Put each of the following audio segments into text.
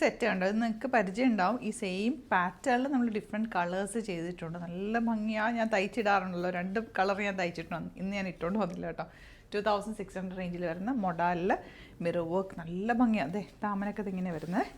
Set ഉണ്ട്, അത് നിങ്ങൾക്ക് പരിചയം ഉണ്ടാവും. ഈ സെയിം പാറ്റേണിൽ നമ്മൾ ഡിഫറെൻറ്റ് കളേഴ്സ് ചെയ്തിട്ടുണ്ട്. നല്ല ഭംഗിയാണ്. ഞാൻ തയ്ച്ചിടാറുണ്ടല്ലോ, 2 കളർ ഞാൻ തയ്ച്ചിട്ടുണ്ട്. ഇന്ന് ഞാൻ ഇട്ടുകൊണ്ട് വന്നില്ല കേട്ടോ. 2600 റേഞ്ചിൽ വരുന്ന മൊഡാലിൽ മിറർ വർക്ക് നല്ല ഭംഗിയാണ്. അതെ, താമനൊക്കെ ഇതിങ്ങനെ വരുന്നത്.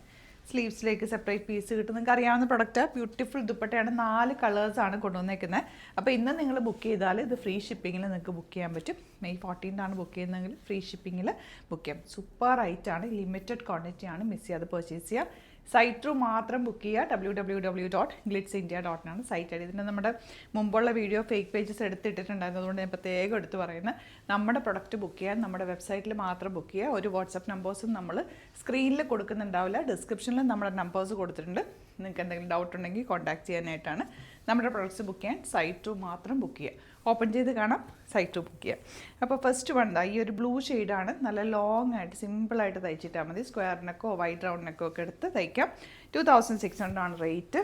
സ്ലീവ്സിലേക്ക് സെപ്പറേറ്റ് പീസ് കിട്ടും. നിങ്ങൾക്ക് അറിയാവുന്ന പ്രൊഡക്റ്റ്. ബ്യൂട്ടിഫുൾ ദുപ്പട്ടയാണ്. 4 കളേഴ്സാണ് കൊണ്ടുവന്നേക്കുന്നത്. അപ്പോൾ ഇന്ന് നിങ്ങൾ ബുക്ക് ചെയ്താൽ ഇത് ഫ്രീ ഷിപ്പിങ്ങിൽ നിങ്ങൾക്ക് ബുക്ക് ചെയ്യാൻ പറ്റും. May 14th ബുക്ക് ചെയ്യുന്നതെങ്കിൽ ഫ്രീ ഷിപ്പിങ്ങിൽ ബുക്ക് ചെയ്യാം. സൂപ്പർ റൈറ്റാണ്, ലിമിറ്റഡ് ക്വാണ്ടിറ്റിയാണ്, മിസ് ചെയ്യാതെ പർച്ചേസ് ചെയ്യുക. സൈറ്റ് ത്രൂ മാത്രം ബുക്ക് ചെയ്യുക. www.glitzindia.in ആണ് സൈറ്റ് ഐ ഡി. ഇതിൻ്റെ നമ്മുടെ മുമ്പുള്ള വീഡിയോ ഫേക്ക് പേജസ് എടുത്തിട്ടുണ്ടായിരുന്നു, അതുകൊണ്ട് ഞാൻ പ്രത്യേകം എടുത്ത് പറയുന്നത്. നമ്മുടെ പ്രൊഡക്റ്റ് ബുക്ക് ചെയ്യാൻ നമ്മുടെ വെബ്സൈറ്റിൽ മാത്രം ബുക്ക് ചെയ്യുക. ഒരു വാട്സപ്പ് നമ്പേഴ്സും നമ്മൾ സ്ക്രീനിൽ കൊടുക്കുന്നുണ്ടാവില്ല, ഡിസ്ക്രിപ്ഷനിൽ നമ്മുടെ നമ്പേഴ്സ് കൊടുത്തിട്ടുണ്ട്. നിങ്ങൾക്ക് എന്തെങ്കിലും ഡൗട്ട് ഉണ്ടെങ്കിൽ കോൺടാക്ട് ചെയ്യാനായിട്ടാണ്. നമ്മുടെ പ്രൊഡക്ട്സ് ബുക്ക് ചെയ്യാൻ സൈറ്റ് ത്രൂ മാത്രം ബുക്ക് ചെയ്യുക. ഓപ്പൺ ചെയ്ത് കാണാം, സൈറ്റ് ത്രൂ ബുക്ക് ചെയ്യുക. അപ്പോൾ ഫസ്റ്റ് വൺ ഈ ഒരു ബ്ലൂ ഷെയ്ഡാണ്. നല്ല ലോങ് ആയിട്ട് സിമ്പിളായിട്ട് തയ്ച്ചിട്ടാൽ മതി. സ്ക്വയർ നെക്കോ വൈറ്റ് റൗണ്ട് നെക്കോ ഒക്കെ എടുത്ത് തയ്ക്കാം. 2600 റേറ്റ്.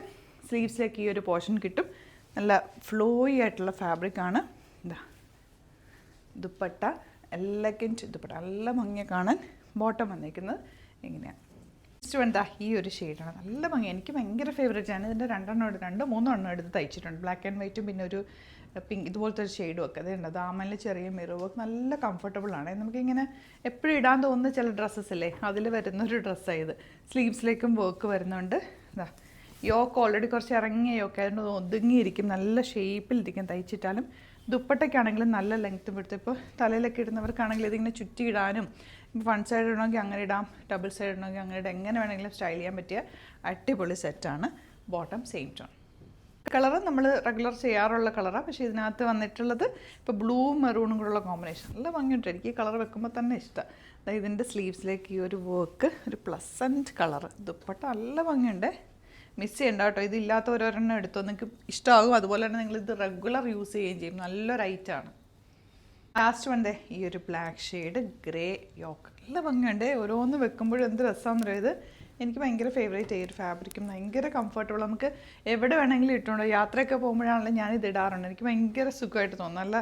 സ്ലീവ്സിലേക്ക് ഈ ഒരു പോർഷൻ കിട്ടും. നല്ല ഫ്ലോയി ആയിട്ടുള്ള ഫാബ്രിക്കാണ്. ഇതാ ദുപ്പട്ട, എലഗൻറ്റ് ദുപ്പട്ട, നല്ല ഭംഗിയെ കാണാൻ. ബോട്ടം വന്നിരിക്കുന്നത് ഇങ്ങനെയാണ്. നെക്സ്റ്റ് എന്താ ഈ ഒരു ഷെയ്ഡാണ്. നല്ല ഭംഗി, എനിക്ക് ഭയങ്കര ഫേവറേറ്റ് ആണ്. ഇതിൻ്റെ 2-3 എണ്ണം എടുത്ത് തയ്ച്ചിട്ടുണ്ട്. ബ്ലാക്ക് ആൻഡ് വൈറ്റും പിന്നെ ഒരു പിങ്ക് ഇതുപോലത്തെ ഒരു ഷെയ്ഡും ഒക്കെ അതുണ്ട്. ദാമനിൽ ചെറിയ മിറർ വർക്ക്, നല്ല കംഫർട്ടബിളാണ്. നമുക്കിങ്ങനെ എപ്പോഴും ഇടാൻ തോന്നുന്ന ചില ഡ്രസ്സസ് അല്ലേ, അതിൽ വരുന്നൊരു ഡ്രസ്സാണ് ഇത്. സ്ലീവ്സിലേക്കും വർക്ക് വരുന്നുണ്ട്. ഇതാ യോക്ക് ഓൾറെഡി കുറച്ച് ഇറങ്ങിയ യോക്ക് ആയതുകൊണ്ട് ഒതുങ്ങിയിരിക്കും, നല്ല ഷേപ്പിലിരിക്കും തയ്ച്ചിട്ടാലും. ദുപ്പട്ടയ്ക്കാണെങ്കിലും നല്ല ലെങ്ത്തും എടുത്ത്. ഇപ്പോൾ തലയിലൊക്കെ ഇടുന്നവർക്കാണെങ്കിൽ ഇതിങ്ങനെ ചുറ്റി ഇടാനും, ഇപ്പോൾ വൺ സൈഡ് ഇടണമെങ്കിൽ അങ്ങനെ ഇടാം, ഡബിൾ സൈഡ് ഇടണമെങ്കിൽ അങ്ങനെ ഇടാം, എങ്ങനെ വേണമെങ്കിലും സ്റ്റൈൽ ചെയ്യാൻ പറ്റിയ അടിപൊളി സെറ്റാണ്. Bottom same tone. കളറ് നമ്മൾ റെഗുലർ ചെയ്യാറുള്ള കളറാണ്, പക്ഷേ ഇതിനകത്ത് വന്നിട്ടുള്ളത് ഇപ്പോൾ ബ്ലൂ മെറൂണും കൂടെയുള്ള കോമ്പിനേഷൻ. നല്ല ഭംഗിയുണ്ട്, എനിക്ക് ഈ കളർ വെക്കുമ്പോൾ തന്നെ ഇഷ്ടമാണ്. അതായത് ഇതിൻ്റെ സ്ലീവ്സിലേക്ക് ഈ ഒരു വർക്ക്, ഒരു പ്ലസൻറ്റ് കളറ്. ദുപ്പട്ട നല്ല ഭംഗിയുണ്ട്, മിസ് ചെയ്യണ്ട കേട്ടോ. ഇതില്ലാത്ത ഓരോരെണ്ണം എടുത്തോ, നിങ്ങൾക്ക് ഇഷ്ടമാകും. അതുപോലെ തന്നെ നിങ്ങളിത് റെഗുലർ യൂസ് ചെയ്യുകയും ചെയ്യും. നല്ലൊരു ഐറ്റാണ്. ലാസ്റ്റ് വണ്ടേ ഈ ഒരു ബ്ലാക്ക് ഷെയ്ഡ് ഗ്രേ യോക്ക്, നല്ല ഭംഗിയുണ്ട്. ഓരോന്ന് വെക്കുമ്പോഴും എന്ത് രസമാണെന്ന് പറയുന്നത്. എനിക്ക് ഭയങ്കര ഫേവറേറ്റ് ഈ ഒരു ഫാബ്രിക്കും, ഭയങ്കര കംഫർട്ടബിൾ. നമുക്ക് എവിടെ വേണമെങ്കിലും ഇട്ടുണ്ടോ. യാത്രയൊക്കെ പോകുമ്പോഴാണെങ്കിലും ഞാനിത് ഇടാറുണ്ട്. എനിക്ക് ഭയങ്കര സുഖമായിട്ട് തോന്നും. നല്ല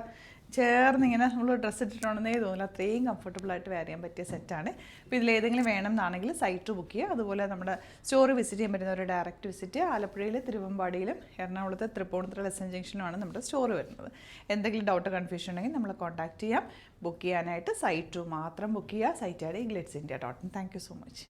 ചേർന്നിങ്ങനെ നമ്മൾ ഡ്രസ്സ് ഇട്ടിട്ടുണ്ടെന്നേ തോന്നില്ല, അത്രയും കംഫർട്ടബിളായിട്ട് വെയർ ചെയ്യാൻ പറ്റിയ സെറ്റാണ്. അപ്പോൾ ഇതിലേതെങ്കിലും വേണം എന്നാണെങ്കിൽ സൈറ്റ് ബുക്ക് ചെയ്യുക. അതുപോലെ നമ്മുടെ സ്റ്റോർ വിസിറ്റ് ചെയ്യാൻ പറ്റുന്ന ഒരു ഡയറക്റ്റ് വിസിറ്റ് ആലപ്പുഴയിൽ, തിരുവമ്പാടിയിലും, എറണാകുളത്തെ തൃപ്പൂണിത്തുറ ലെസൺ ജംഗ്ഷനുമാണ് നമ്മുടെ സ്റ്റോർ വരുന്നത്. എന്തെങ്കിലും ഡൗട്ട് കൺഫ്യൂഷൻ ഉണ്ടെങ്കിൽ നമ്മളെ കോൺടാക്ട് ചെയ്യാം. ബുക്ക് ചെയ്യാനായിട്ട് സൈറ്റ് മാത്രം ബുക്ക് ചെയ്യുക. Site I D glitzindia.in. Thank you so much.